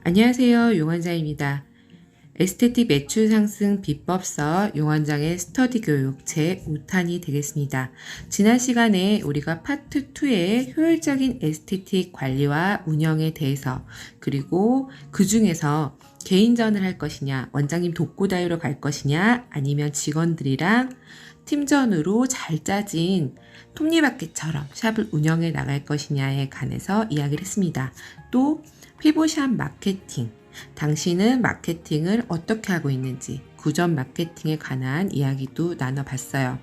안녕하세요. 용원장입니다. 에스테틱 매출 상승 비법서 용원장의 스터디 교육 제 5탄이 되겠습니다. 지난 시간에 우리가 파트 2의 효율적인 에스테틱 관리와 운영에 대해서 그리고 그 중에서 개인전을 할 것이냐, 원장님 독고다이로 갈 것이냐, 아니면 직원들이랑 팀전으로 잘 짜진 톱니바퀴처럼 샵을 운영해 나갈 것이냐에 관해서 이야기를 했습니다. 또 피부샵 마케팅, 당신은 마케팅을 어떻게 하고 있는지 구전 마케팅에 관한 이야기도 나눠봤어요.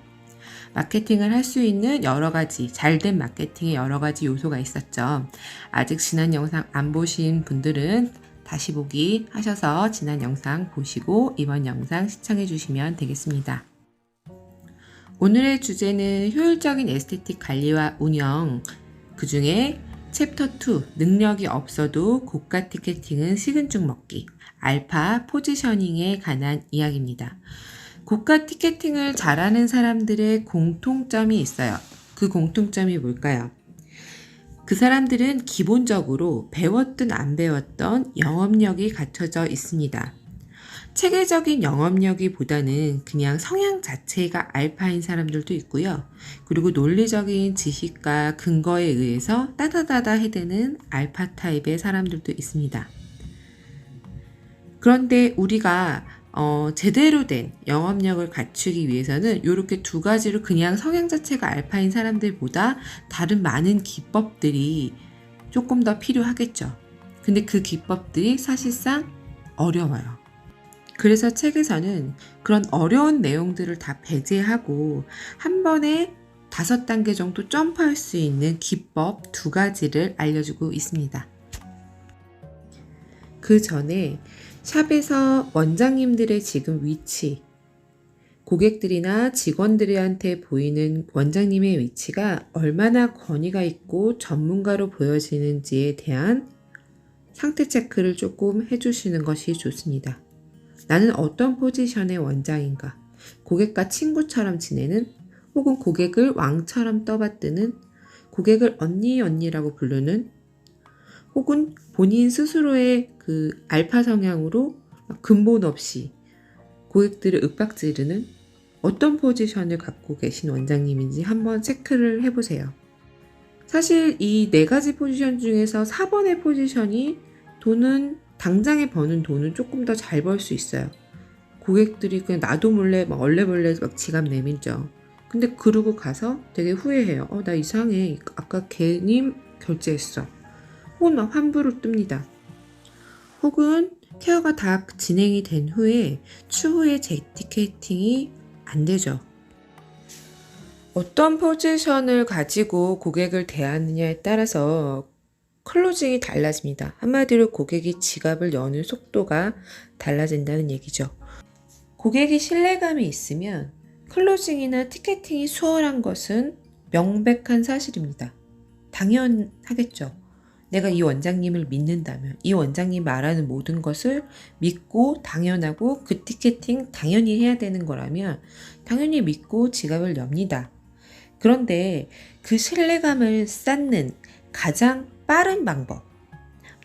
마케팅을 할 수 있는 여러 가지, 잘된 마케팅의 여러 가지 요소가 있었죠. 아직 지난 영상 안 보신 분들은 다시 보기 하셔서 지난 영상 보시고 이번 영상 시청해 주시면 되겠습니다. 오늘의 주제는 효율적인 에스테틱 관리와 운영, 그 중에 챕터 2, 능력이 없어도 고가 티켓팅은 식은 죽 먹기, 알파 포지셔닝에 관한 이야기입니다. 고가 티켓팅을 잘하는 사람들의 공통점이 있어요. 그 공통점이 뭘까요? 그 사람들은 기본적으로 배웠든 안 배웠던 영업력이 갖춰져 있습니다. 체계적인 영업력이보다는 그냥 성향 자체가 알파인 사람들도 있고요. 그리고 논리적인 지식과 근거에 의해서 따다다다 해대는 알파 타입의 사람들도 있습니다. 그런데 우리가 제대로 된 영업력을 갖추기 위해서는 이렇게 두 가지로 그냥 성향 자체가 알파인 사람들보다 다른 많은 기법들이 조금 더 필요하겠죠. 근데 그 기법들이 사실상 어려워요. 그래서 책에서는 그런 어려운 내용들을 다 배제하고 한 번에 5단계 정도 점프할 수 있는 기법 2가지를 알려주고 있습니다. 그 전에 샵에서 원장님들의 지금 위치, 고객들이나 직원들한테 보이는 원장님의 위치가 얼마나 권위가 있고 전문가로 보여지는지에 대한 상태 체크를 조금 해주시는 것이 좋습니다. 나는 어떤 포지션의 원장인가? 고객과 친구처럼 지내는? 혹은 고객을 왕처럼 떠받드는? 고객을 언니라고 부르는? 혹은 본인 스스로의 그 알파 성향으로 근본 없이 고객들을 윽박지르는 어떤 포지션을 갖고 계신 원장님인지 한번 체크를 해보세요. 사실 이 4가지 포지션 중에서 4번의 포지션이 당장에 버는 돈은 조금 더 잘 벌 수 있어요. 고객들이 그냥 나도 몰래 막 얼레벌레 막 지갑 내밀죠. 근데 그러고 가서 되게 후회해요. 나 이상해. 아까 괜히 결제했어. 혹은 막 환불을 뜹니다. 혹은 케어가 다 진행이 된 후에 추후에 재티켓팅이 안 되죠. 어떤 포지션을 가지고 고객을 대하느냐에 따라서 클로징이 달라집니다. 한마디로 고객이 지갑을 여는 속도가 달라진다는 얘기죠. 고객이 신뢰감이 있으면 클로징이나 티켓팅이 수월한 것은 명백한 사실입니다. 당연하겠죠. 내가 이 원장님을 믿는다면 이 원장님 말하는 모든 것을 믿고 당연하고 그 티켓팅 당연히 해야 되는 거라면 당연히 믿고 지갑을 엽니다. 그런데 그 신뢰감을 쌓는 가장 빠른 방법,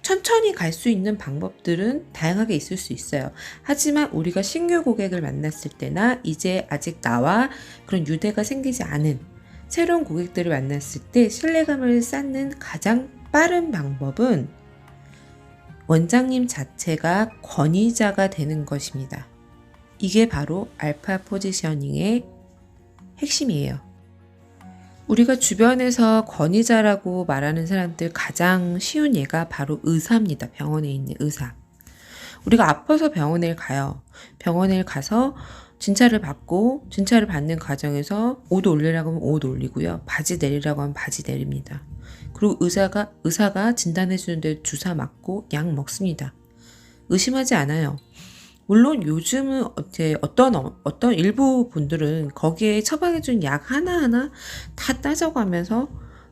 천천히 갈 수 있는 방법들은 다양하게 있을 수 있어요. 하지만 우리가 신규 고객을 만났을 때나 이제 아직 나와 그런 유대가 생기지 않은 새로운 고객들을 만났을 때 신뢰감을 쌓는 가장 빠른 방법은 원장님 자체가 권위자가 되는 것입니다. 이게 바로 알파 포지셔닝의 핵심이에요. 우리가 주변에서 권위자라고 말하는 사람들 가장 쉬운 예가 바로 의사입니다. 병원에 있는 의사. 우리가 아파서 병원에 가요. 병원에 가서 진찰을 받고 진찰을 받는 과정에서 옷 올리라고 하면 옷 올리고요. 바지 내리라고 하면 바지 내립니다. 그리고 의사가 진단해 주는데 주사 맞고 약 먹습니다. 의심하지 않아요. 물론 요즘은 어떤 일부 분들은 거기에 처방해준 약 하나하나 다 따져가면서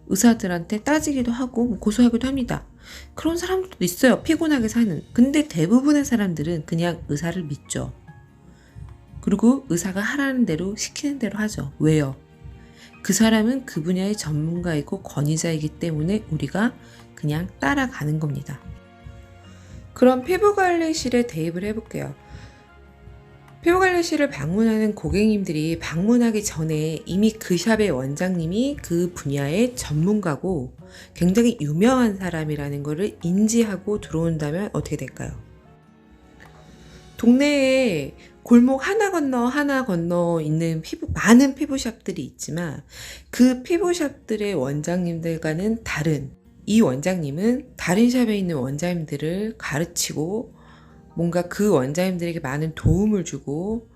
의사들한테 따지기도 하고 고소하기도 합니다. 그런 사람들도 있어요. 피곤하게 사는. 근데 대부분의 사람들은 그냥 의사를 믿죠. 그리고 의사가 하라는 대로 시키는 대로 하죠. 왜요? 그 사람은 그 분야의 전문가이고 권위자이기 때문에 우리가 그냥 따라가는 겁니다. 그럼 피부관리실에 대입을 해볼게요. 피부관리실을 방문하는 고객님들이 방문하기 전에 이미 그 샵의 원장님이 그 분야의 전문가고 굉장히 유명한 사람이라는 것을 인지하고 들어온다면 어떻게 될까요? 동네에 골목 하나 건너 있는 많은 피부샵들이 있지만 그 피부샵들의 원장님들과는 다른, 이 원장님은 다른 샵에 있는 원장님들을 가르치고 뭔가 그 원장님들에게 많은 도움을 주고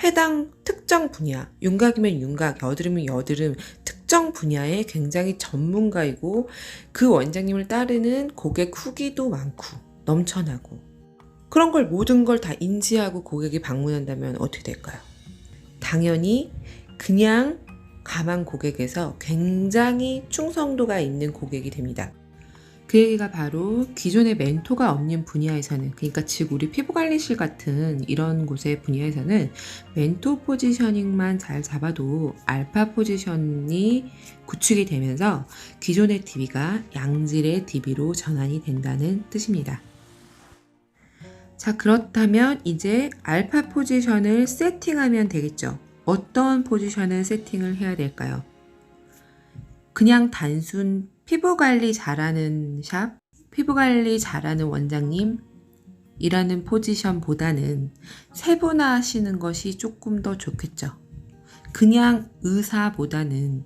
해당 특정 분야, 윤곽이면 윤곽, 여드름이면 여드름, 특정 분야에 굉장히 전문가이고 그 원장님을 따르는 고객 후기도 많고 넘쳐나고 그런 걸 모든 걸 다 인지하고 고객이 방문한다면 어떻게 될까요? 당연히 그냥 가만 고객에서 굉장히 충성도가 있는 고객이 됩니다. 그 얘기가 바로 기존의 멘토가 없는 분야에서는, 그러니까 즉 우리 피부관리실 같은 이런 곳의 분야에서는 멘토 포지셔닝만 잘 잡아도 알파 포지션이 구축이 되면서 기존의 DB가 양질의 DB로 전환이 된다는 뜻입니다. 자, 그렇다면 이제 알파 포지션을 세팅하면 되겠죠. 어떤 포지션을 세팅을 해야 될까요? 그냥 단순 피부관리 잘하는 샵, 피부관리 잘하는 원장님 이라는 포지션보다는 세분화하시는 것이 조금 더 좋겠죠. 그냥 의사보다는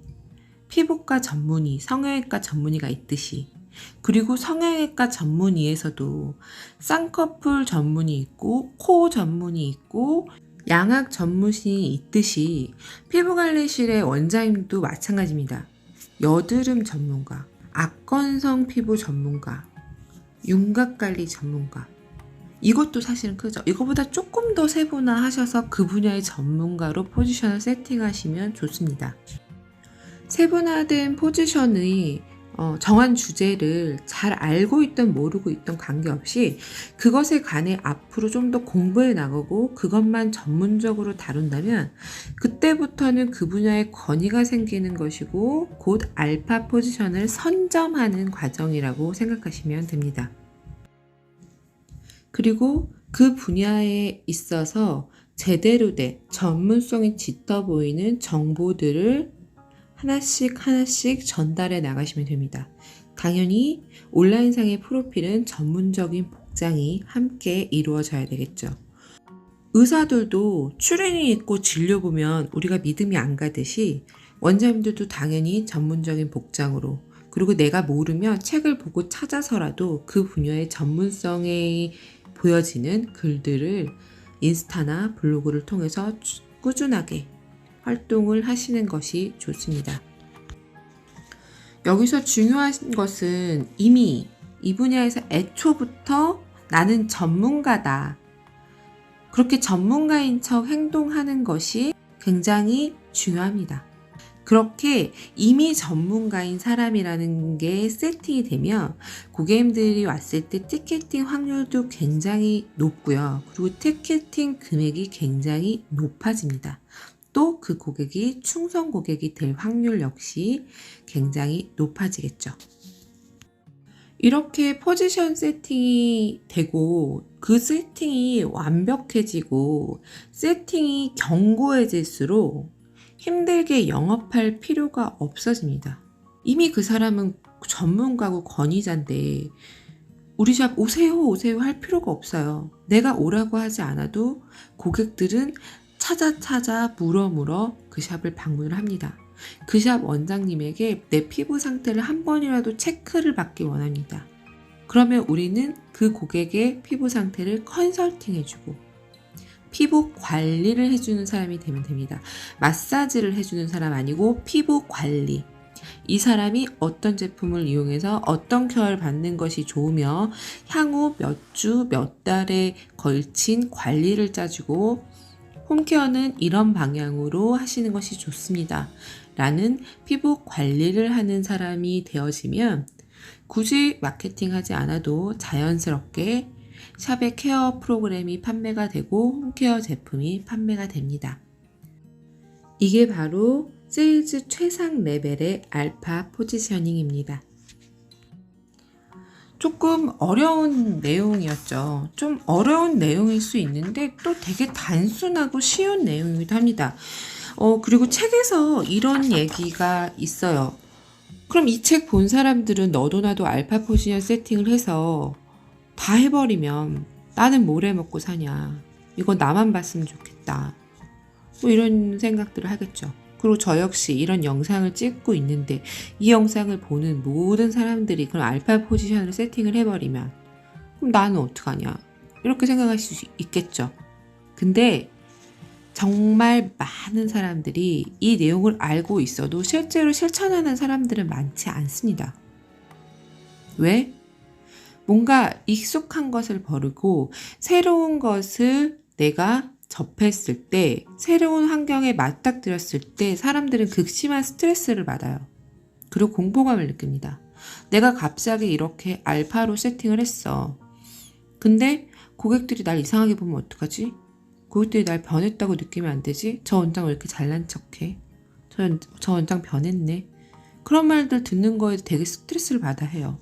피부과 전문의, 성형외과 전문의가 있듯이, 그리고 성형외과 전문의에서도 쌍꺼풀 전문의 있고 코 전문의 있고 양악 전문의 있듯이 피부관리실의 원장님도 마찬가지입니다. 여드름 전문가, 악건성 피부 전문가, 윤곽관리 전문가, 이것도 사실은 크죠. 이거보다 조금 더 세분화하셔서 그 분야의 전문가로 포지션을 세팅하시면 좋습니다. 세분화된 포지션의 정한 주제를 잘 알고 있든 모르고 있든 관계없이 그것에 관해 앞으로 좀 더 공부해 나가고 그것만 전문적으로 다룬다면 그때부터는 그 분야에 권위가 생기는 것이고 곧 알파 포지션을 선점하는 과정이라고 생각하시면 됩니다. 그리고 그 분야에 있어서 제대로 된 전문성이 짙어 보이는 정보들을 하나씩 전달해 나가시면 됩니다. 당연히 온라인상의 프로필은 전문적인 복장이 함께 이루어져야 되겠죠. 의사들도 출연이 있고 진료 보면 우리가 믿음이 안 가듯이 원장님들도 당연히 전문적인 복장으로, 그리고 내가 모르면 책을 보고 찾아서라도 그 분야의 전문성이 보여지는 글들을 인스타나 블로그를 통해서 꾸준하게 활동을 하시는 것이 좋습니다. 여기서 중요한 것은 이미 이 분야에서 애초부터 나는 전문가다, 그렇게 전문가인 척 행동하는 것이 굉장히 중요합니다. 그렇게 이미 전문가인 사람이라는 게 세팅이 되면 고객님들이 왔을 때 티켓팅 확률도 굉장히 높고요. 그리고 티켓팅 금액이 굉장히 높아집니다. 또 그 고객이 충성 고객이 될 확률 역시 굉장히 높아지겠죠. 이렇게 포지션 세팅이 되고 그 세팅이 완벽해지고 세팅이 견고해질수록 힘들게 영업할 필요가 없어집니다. 이미 그 사람은 전문가고 권위자인데 우리 샵 오세요 할 필요가 없어요. 내가 오라고 하지 않아도 고객들은 찾아 물어 그 샵을 방문을 합니다. 그 샵 원장님에게 내 피부 상태를 한 번이라도 체크를 받기 원합니다. 그러면 우리는 그 고객의 피부 상태를 컨설팅해주고 피부 관리를 해주는 사람이 되면 됩니다. 마사지를 해주는 사람 아니고 피부 관리. 이 사람이 어떤 제품을 이용해서 어떤 케어를 받는 것이 좋으며 향후 몇 주, 몇 달에 걸친 관리를 짜주고 홈케어는 이런 방향으로 하시는 것이 좋습니다. 라는 피부 관리를 하는 사람이 되어지면 굳이 마케팅하지 않아도 자연스럽게 샵의 케어 프로그램이 판매가 되고 홈케어 제품이 판매가 됩니다. 이게 바로 세일즈 최상 레벨의 알파 포지셔닝입니다. 조금 어려운 내용이었죠. 좀 어려운 내용일 수 있는데 또 되게 단순하고 쉬운 내용이기도 합니다. 그리고 책에서 이런 얘기가 있어요. 그럼 이 책 본 사람들은 너도 나도 알파 포지션 세팅을 해서 다 해버리면 나는 뭘 해먹고 사냐. 이거 나만 봤으면 좋겠다. 뭐 이런 생각들을 하겠죠. 그리고 저 역시 이런 영상을 찍고 있는데 이 영상을 보는 모든 사람들이 그럼 알파 포지션을 세팅을 해버리면 그럼 나는 어떡하냐. 이렇게 생각할 수 있겠죠. 근데 정말 많은 사람들이 이 내용을 알고 있어도 실제로 실천하는 사람들은 많지 않습니다. 왜? 뭔가 익숙한 것을 버리고 새로운 것을 내가 접했을 때, 새로운 환경에 맞닥뜨렸을 때 사람들은 극심한 스트레스를 받아요. 그리고 공포감을 느낍니다. 내가 갑자기 이렇게 알파로 세팅을 했어. 근데 고객들이 날 이상하게 보면 어떡하지? 고객들이 날 변했다고 느끼면 안 되지? 저 원장 왜 이렇게 잘난 척해? 저 원장 변했네. 그런 말들 듣는 거에 되게 스트레스를 받아 해요.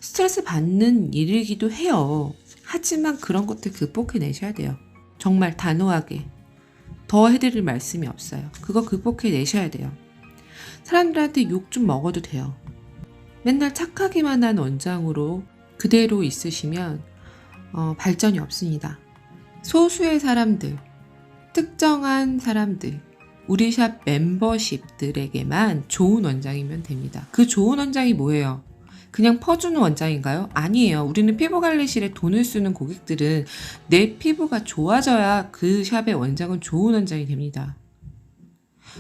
스트레스 받는 일이기도 해요. 하지만 그런 것들 극복해내셔야 돼요. 정말 단호하게. 더 해드릴 말씀이 없어요. 그거 극복해내셔야 돼요. 사람들한테 욕 좀 먹어도 돼요. 맨날 착하기만 한 원장으로 그대로 있으시면 발전이 없습니다. 소수의 사람들, 특정한 사람들, 우리 샵 멤버십들에게만 좋은 원장이면 됩니다. 그 좋은 원장이 뭐예요? 그냥 퍼주는 원장인가요? 아니에요. 우리는 피부관리실에 돈을 쓰는 고객들은 내 피부가 좋아져야 그 샵의 원장은 좋은 원장이 됩니다.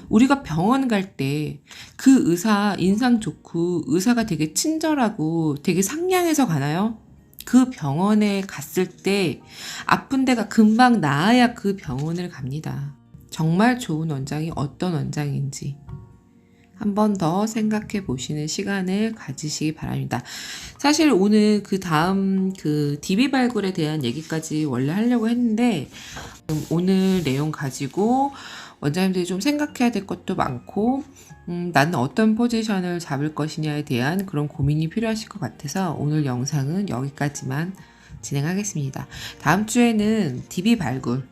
우리가 병원 갈 때 그 의사 인상 좋고 의사가 되게 친절하고 되게 상냥해서 가나요? 그 병원에 갔을 때 아픈 데가 금방 나아야 그 병원을 갑니다. 정말 좋은 원장이 어떤 원장인지 한 번 더 생각해 보시는 시간을 가지시기 바랍니다. 사실 오늘 그 다음 DB 발굴에 대한 얘기까지 원래 하려고 했는데 오늘 내용 가지고 원장님들이 좀 생각해야 될 것도 많고 나는 어떤 포지션을 잡을 것이냐에 대한 그런 고민이 필요하실 것 같아서 오늘 영상은 여기까지만 진행하겠습니다. 다음 주에는 DB 발굴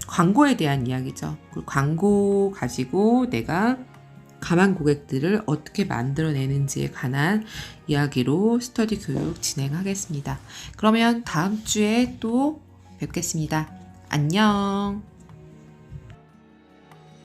광고에 대한 이야기죠. 광고 가지고 내가 가만 고객들을 어떻게 만들어내는지에 관한 이야기로 스터디 교육 진행하겠습니다. 그러면 다음 주에 또 뵙겠습니다. 안녕.